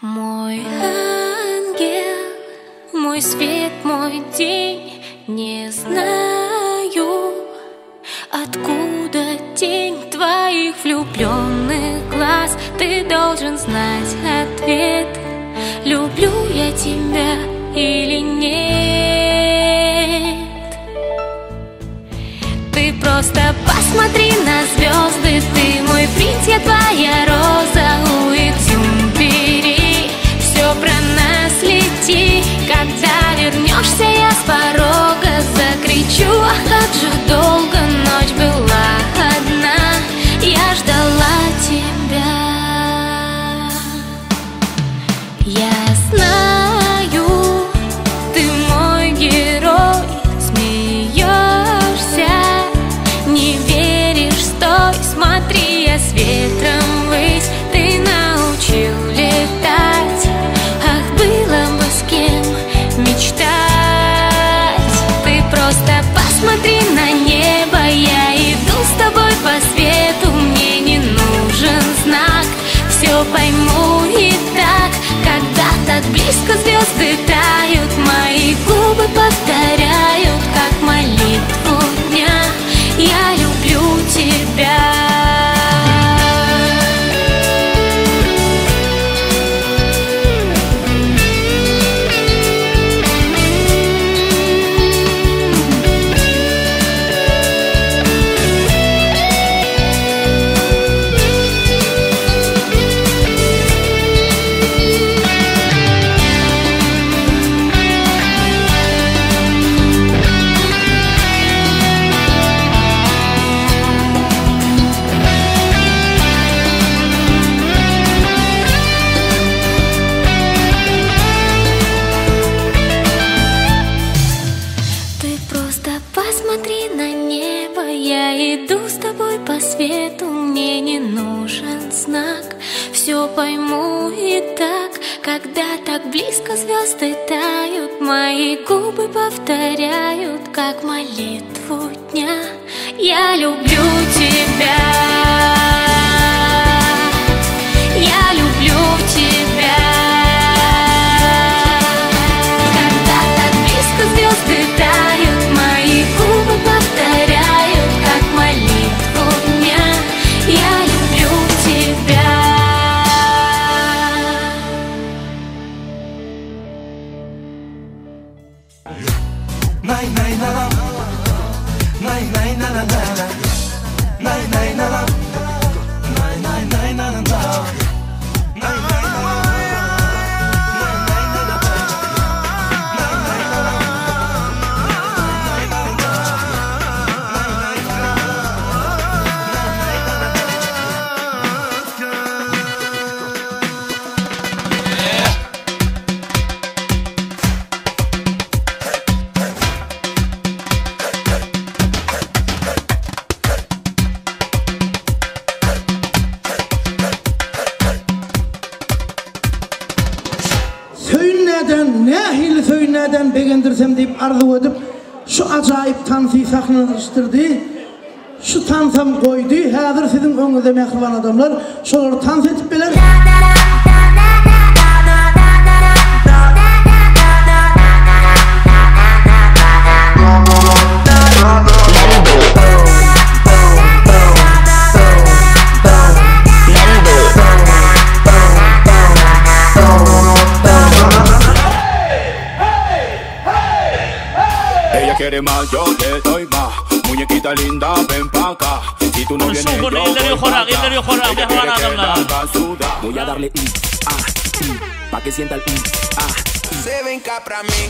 Мой ангел, мой свет, мой день, не знаю, откуда тень твоих влюбленных глаз. Ты должен знать ответ, люблю я тебя или нет. Ты просто посмотри на звезды, ты мой принц, я твоя роза у Экзюпери. Все про нас лети, когда вернешься, я с порога закричу: ах, как же долго ночь была одна, я ждала тебя. Я знаю, ты мой герой, смеешься, не веришь, стой, смотри, я с ветром ввысь, ты научил летать, ах, было бы с кем мечтать. Ты просто посмотри на небо, я иду с тобой по свету, мне не нужен знак, все пойму и так, когда так близко звезды тают, мои губы повторяют, как молитву дня, я люблю тебя. Посмотри на небо, я иду с тобой по свету, мне не нужен знак, все пойму и так, когда так близко звезды тают, мои губы повторяют, как молитву дня, я люблю тебя, я люблю тебя. Когда так близко звезды тают, мои губы повторяют, как молитву дня, я люблю тебя. Neden beğendirsem deyip arzu edip şu acayip tansi sahneleştirdi. Şu tansam koydu. Hazır sizin önünüzde mehriban adamlar. Şoları tans etip bilir. Quiere más, yo te doy más. Muñequita linda, ven pa' acá. Si tú no vienes, yo voy a darle pa' que sienta el Se ven pra mí.